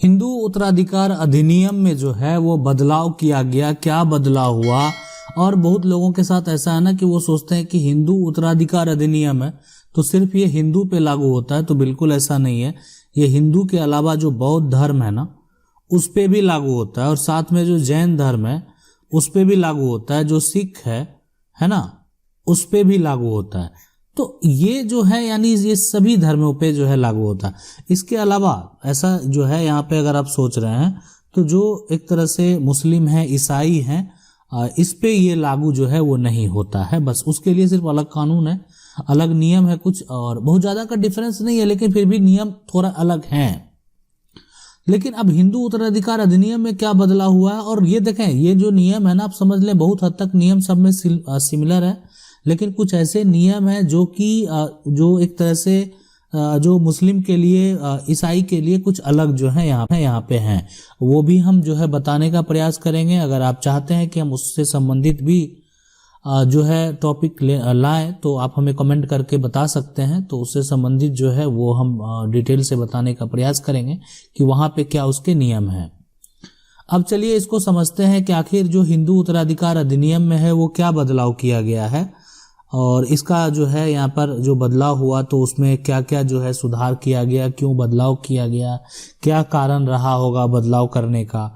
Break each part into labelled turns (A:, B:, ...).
A: हिंदू उत्तराधिकार अधिनियम में जो है वो बदलाव किया गया। क्या बदलाव हुआ? और बहुत लोगों के साथ ऐसा है ना कि वो सोचते हैं कि हिंदू उत्तराधिकार अधिनियम है तो सिर्फ ये हिंदू पे लागू होता है, तो बिल्कुल ऐसा नहीं है। ये हिंदू के अलावा जो बौद्ध धर्म है ना उस पे भी लागू होता है, और साथ में जो जैन धर्म है उस पे भी लागू होता है, जो सिख है ना, उस पे भी लागू होता है। तो ये जो है यानी ये सभी धर्मों पे जो है लागू होता है। इसके अलावा ऐसा जो है यहाँ पे अगर आप सोच रहे हैं तो जो एक तरह से मुस्लिम हैं, ईसाई हैं, इस पे ये लागू जो है वो नहीं होता है। बस उसके लिए सिर्फ अलग कानून है, अलग नियम है कुछ, और बहुत ज़्यादा का डिफरेंस नहीं है, लेकिन फिर भी नियम थोड़ा अलग हैं। लेकिन अब हिंदू उत्तराधिकार अधिनियम में क्या बदलाव हुआ है, और ये देखें ये जो नियम है ना, आप समझ लें बहुत हद तक नियम सब में सिमिलर है, लेकिन कुछ ऐसे नियम है जो कि जो एक तरह से जो मुस्लिम के लिए, ईसाई के लिए कुछ अलग जो है यहाँ पे हैं, वो भी हम जो है बताने का प्रयास करेंगे। अगर आप चाहते हैं कि हम उससे संबंधित भी जो है टॉपिक लाएं तो आप हमें कमेंट करके बता सकते हैं, तो उससे संबंधित जो है वो हम डिटेल से बताने का प्रयास करेंगे कि वहाँ पे क्या उसके नियम हैं। अब चलिए इसको समझते हैं कि आखिर जो हिंदू उत्तराधिकार अधिनियम में है वो क्या बदलाव किया गया है, और इसका जो है यहाँ पर जो बदलाव हुआ तो उसमें क्या क्या जो है सुधार किया गया, क्यों बदलाव किया गया, क्या कारण रहा होगा बदलाव करने का।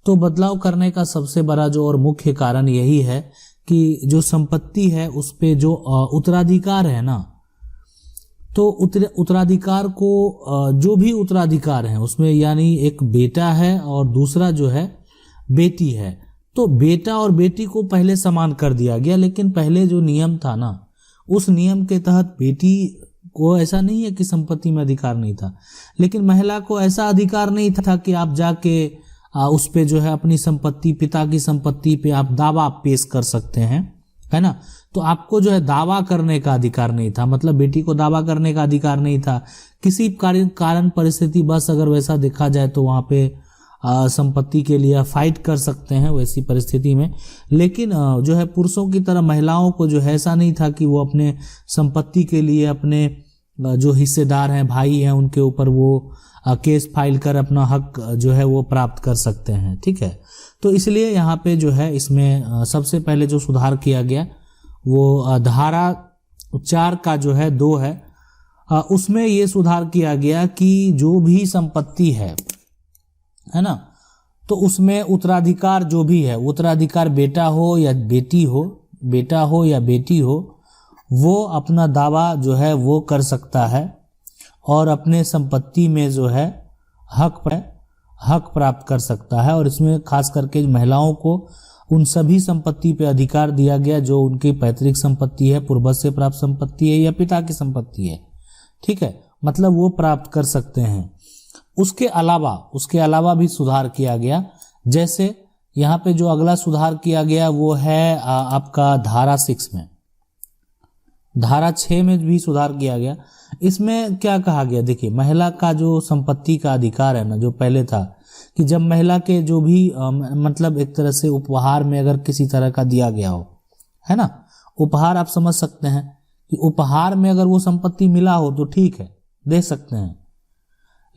A: तो बदलाव करने का सबसे बड़ा जो और मुख्य कारण यही है कि जो संपत्ति है उस पे जो उत्तराधिकार है ना, तो उत्तराधिकार को जो भी उत्तराधिकार है उसमें यानी एक बेटा है और दूसरा जो है बेटी है, तो बेटा और बेटी को पहले समान कर दिया गया। लेकिन पहले जो नियम था ना उस नियम के तहत बेटी को ऐसा नहीं है कि संपत्ति में अधिकार नहीं था, लेकिन महिला को ऐसा अधिकार नहीं था कि आप जाके उस पे जो है अपनी संपत्ति, पिता की संपत्ति पे आप दावा पेश कर सकते हैं, है ना। तो आपको जो है दावा करने का अधिकार नहीं था, मतलब बेटी को दावा करने का अधिकार नहीं था। किसी कारण परिस्थिति बस अगर वैसा देखा जाए तो वहाँ पे संपत्ति के लिए फाइट कर सकते हैं वैसी परिस्थिति में। लेकिन जो है पुरुषों की तरह महिलाओं को जो है ऐसा नहीं था कि वो अपने संपत्ति के लिए अपने जो हिस्सेदार हैं, भाई हैं, उनके ऊपर वो केस फाइल कर अपना हक जो है वो प्राप्त कर सकते हैं, ठीक है। तो इसलिए यहाँ पे जो है इसमें सबसे पहले जो सुधार किया गया वो धारा 4 का जो है 2 है, उसमें ये सुधार किया गया कि जो भी संपत्ति है ना, तो उसमें उत्तराधिकार जो भी है, उत्तराधिकार बेटा हो या बेटी हो, बेटा हो या बेटी हो, वो अपना दावा जो है वो कर सकता है और अपने संपत्ति में जो है हक प्राप्त कर सकता है। और इसमें खास करके महिलाओं को उन सभी संपत्ति पे अधिकार दिया गया जो उनकी पैतृक संपत्ति है, पूर्वज से प्राप्त संपत्ति है या पिता की संपत्ति है, ठीक है, मतलब वो प्राप्त कर सकते हैं। उसके अलावा भी सुधार किया गया। जैसे यहाँ पे जो अगला सुधार किया गया वो है आपका धारा 6 में, धारा 6 में भी सुधार किया गया। इसमें क्या कहा गया, देखिए महिला का जो संपत्ति का अधिकार है ना, जो पहले था कि जब महिला के जो भी मतलब एक तरह से उपहार में अगर किसी तरह का दिया गया हो, है ना, उपहार आप समझ सकते हैं कि उपहार में अगर वो संपत्ति मिला हो तो ठीक है, दे सकते हैं,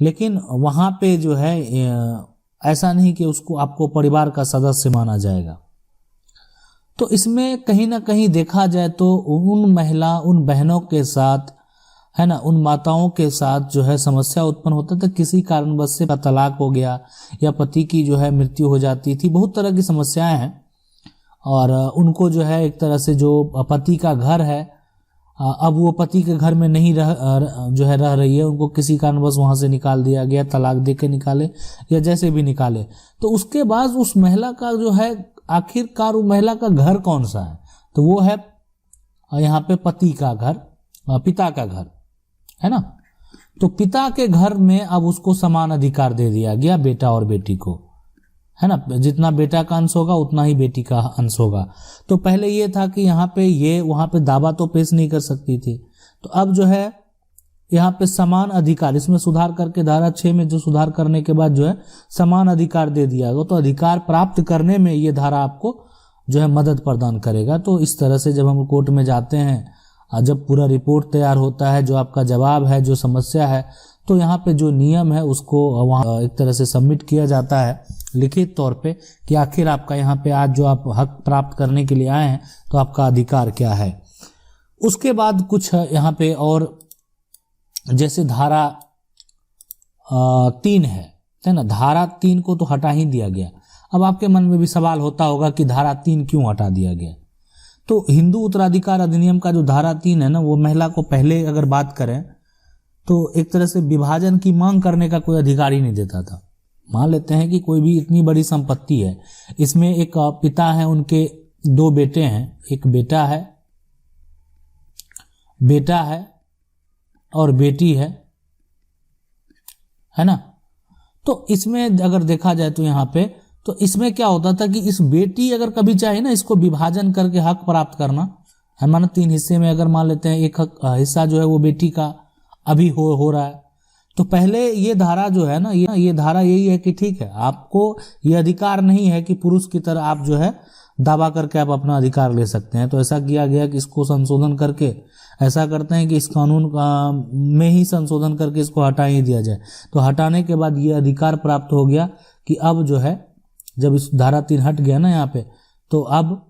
A: लेकिन वहां पे जो है ऐसा नहीं कि उसको आपको परिवार का सदस्य माना जाएगा। तो इसमें कहीं ना कहीं देखा जाए तो उन बहनों के साथ, है ना, उन माताओं के साथ जो है समस्या उत्पन्न होता था। किसी कारणवश से तलाक हो गया या पति की जो है मृत्यु हो जाती थी, बहुत तरह की समस्याएं हैं, और उनको जो है एक तरह से जो पति का घर है, अब वो पति के घर में नहीं रह रही है, उनको किसी कारणवश वहां से निकाल दिया गया, तलाक दे के निकाले या जैसे भी निकाले, तो उसके बाद उस महिला का जो है आखिरकार वो महिला का घर कौन सा है, तो वो है यहाँ पे पति का घर, पिता का घर, है ना। तो पिता के घर में अब उसको समान अधिकार दे दिया गया बेटा और बेटी को, है ना, जितना बेटा का अंश होगा उतना ही बेटी का अंश होगा। तो पहले ये था कि यहाँ पे ये वहां पे दावा तो पेश नहीं कर सकती थी, तो अब जो है यहाँ पे समान अधिकार, इसमें सुधार करके धारा 6 में जो सुधार करने के बाद जो है समान अधिकार दे दिया गया। तो अधिकार प्राप्त करने में ये धारा आपको जो है मदद प्रदान करेगा। तो इस तरह से जब हम कोर्ट में जाते हैं, जब पूरा रिपोर्ट तैयार होता है, जो आपका जवाब है, जो समस्या है, तो यहाँ पे जो नियम है उसको वहाँ एक तरह से सबमिट किया जाता है लिखित तौर पे कि आखिर आपका यहाँ पे आज जो आप हक प्राप्त करने के लिए आए हैं तो आपका अधिकार क्या है। उसके बाद कुछ यहाँ पे और जैसे धारा 3 है ना, धारा 3 को तो हटा ही दिया गया। अब आपके मन में भी सवाल होता होगा कि धारा 3 क्यों हटा दिया गया। तो हिंदू उत्तराधिकार अधिनियम का जो धारा 3 है ना, वो महिला को पहले अगर बात करें तो एक तरह से विभाजन की मांग करने का कोई अधिकार ही नहीं देता था। मान लेते हैं कि कोई भी इतनी बड़ी संपत्ति है, इसमें एक पिता है, उनके 2 बेटे हैं, एक बेटा है और बेटी है ना। तो इसमें अगर देखा जाए तो यहाँ पे तो इसमें क्या होता था कि इस बेटी अगर कभी चाहे ना इसको विभाजन करके हक प्राप्त करना है, माना 3 हिस्से में अगर मान लेते हैं, एक हिस्सा जो है वो बेटी का अभी हो रहा है, तो पहले ये धारा जो है ना, ये धारा यही है कि ठीक है, आपको ये अधिकार नहीं है कि पुरुष की तरह आप जो है दावा करके आप अपना अधिकार ले सकते हैं। तो ऐसा किया गया कि इसको संशोधन करके ऐसा करते हैं कि इस कानून में ही संशोधन करके इसको हटा ही दिया जाए। तो हटाने के बाद ये अधिकार प्राप्त हो गया कि अब जो है, जब इस धारा 3 हट गया ना यहाँ पे, तो अब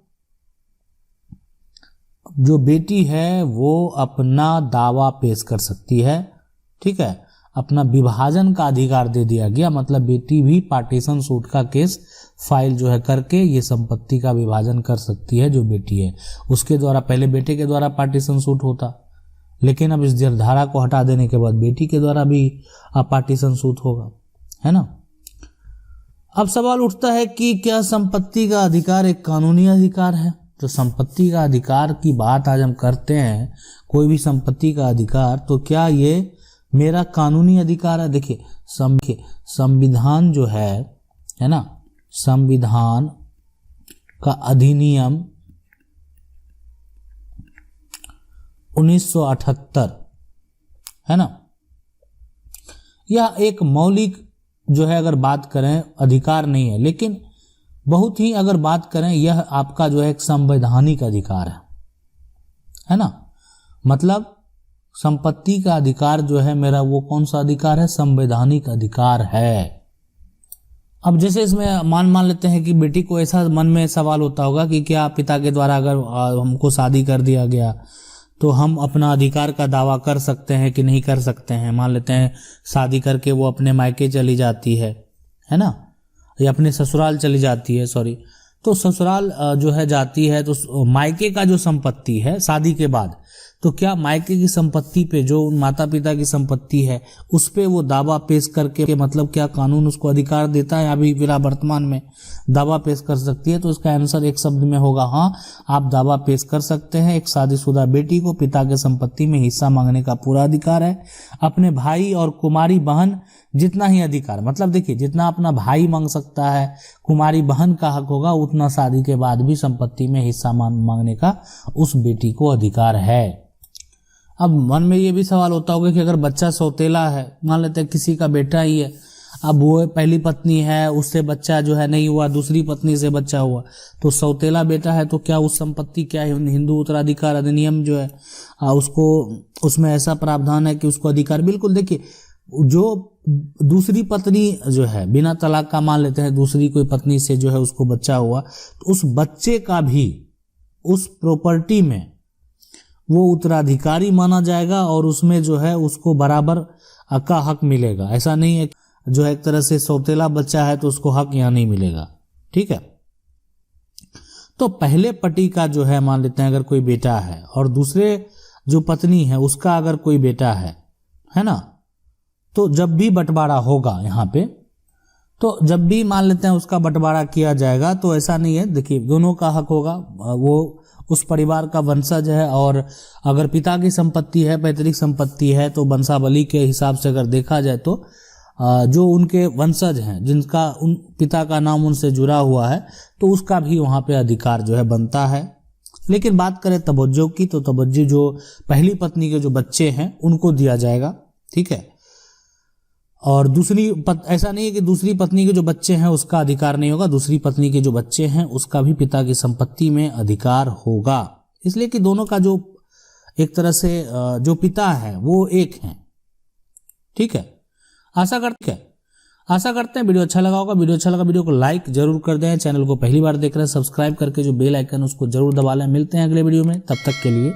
A: जो बेटी है वो अपना दावा पेश कर सकती है। ठीक है, अपना विभाजन का अधिकार दे दिया गया। मतलब बेटी भी पार्टीशन सूट का केस फाइल जो है करके ये संपत्ति का विभाजन कर सकती है। जो बेटी है उसके द्वारा, पहले बेटे के द्वारा पार्टीशन सूट होता, लेकिन अब इस धारा को हटा देने के बाद बेटी के द्वारा भी पार्टीशन सूट होगा, है ना। अब सवाल उठता है कि क्या संपत्ति का अधिकार एक कानूनी अधिकार है। तो संपत्ति का अधिकार की बात आज हम करते हैं, कोई भी संपत्ति का अधिकार, तो क्या ये मेरा कानूनी अधिकार है। देखिए संविधान जो है ना, संविधान का अधिनियम 1978 है ना, यह एक मौलिक जो है अगर बात करें अधिकार नहीं है, लेकिन बहुत ही अगर बात करें यह आपका जो है एक संवैधानिक अधिकार है ना। मतलब संपत्ति का अधिकार जो है मेरा, वो कौन सा अधिकार है, संवैधानिक अधिकार है। अब जैसे इसमें मान लेते हैं कि बेटी को ऐसा मन में सवाल होता होगा कि क्या पिता के द्वारा अगर हमको शादी कर दिया गया तो हम अपना अधिकार का दावा कर सकते हैं कि नहीं कर सकते हैं। मान लेते हैं शादी करके वो अपने मायके चली जाती है ना, या अपने ससुराल चली जाती है, तो ससुराल जो है जाती है, तो मायके का जो संपत्ति है शादी के बाद, तो क्या मायके की संपत्ति पे जो माता पिता की संपत्ति है उस पे वो दावा पेश करके, मतलब क्या कानून उसको अधिकार देता है अभी फिलहाल वर्तमान में दावा पेश कर सकती है। तो इसका आंसर एक शब्द में होगा हाँ, आप दावा पेश कर सकते हैं। एक शादीशुदा बेटी को पिता के संपत्ति में हिस्सा मांगने का पूरा अधिकार है। अपने भाई और कुमारी बहन जितना ही अधिकार, मतलब देखिए जितना अपना भाई मांग सकता है, कुमारी बहन का हक होगा, उतना शादी के बाद भी संपत्ति में हिस्सा मांगने का उस बेटी को अधिकार है। अब मन में ये भी सवाल होता होगा कि अगर बच्चा सौतेला है, मान लेते हैं किसी का बेटा ही है, अब वो पहली पत्नी है, उससे बच्चा जो है नहीं हुआ, दूसरी पत्नी से बच्चा हुआ, तो सौतेला बेटा है, तो क्या उस संपत्ति, क्या हिंदू उत्तराधिकार अधिनियम जो है उसको, उसमें ऐसा प्रावधान है कि उसको अधिकार, बिल्कुल। देखिए जो दूसरी पत्नी जो है बिना तलाक का, मान लेते हैं दूसरी कोई पत्नी से जो है उसको बच्चा हुआ, तो उस बच्चे का भी उस प्रॉपर्टी में वो उत्तराधिकारी माना जाएगा और उसमें जो है उसको बराबर का हक मिलेगा। ऐसा नहीं है जो है एक तरह से सौतेला बच्चा है तो उसको हक यहाँ नहीं मिलेगा। ठीक है, तो पहले पति का जो है मान लेते हैं अगर कोई बेटा है और दूसरे जो पत्नी है उसका अगर कोई बेटा है ना, तो जब भी बंटवारा होगा यहाँ पे, तो जब भी मान लेते हैं उसका बंटवारा किया जाएगा, तो ऐसा नहीं है, देखिए दोनों का हक होगा, वो उस परिवार का वंशज है। और अगर पिता की संपत्ति है, पैतृक संपत्ति है, तो वंशावली के हिसाब से अगर देखा जाए तो जो उनके वंशज हैं, जिनका उन पिता का नाम उनसे जुड़ा हुआ है, तो उसका भी वहाँ पे अधिकार जो है बनता है। लेकिन बात करें तवज्जो की, तो तवज्जो जो पहली पत्नी के जो बच्चे हैं उनको दिया जाएगा। ठीक है, और ऐसा नहीं है कि दूसरी पत्नी के जो बच्चे हैं उसका अधिकार नहीं होगा, दूसरी पत्नी के जो बच्चे हैं उसका भी पिता की संपत्ति में अधिकार होगा, इसलिए कि दोनों का जो एक तरह से जो पिता है वो एक है। ठीक है, आशा करते हैं वीडियो अच्छा लगा होगा। वीडियो अच्छा लगा वीडियो को लाइक जरूर कर दें। चैनल को पहली बार देख रहे हैं सब्सक्राइब करके जो बेल आइकन उसको जरूर दबा लें। मिलते हैं अगले वीडियो में, तब तक के लिए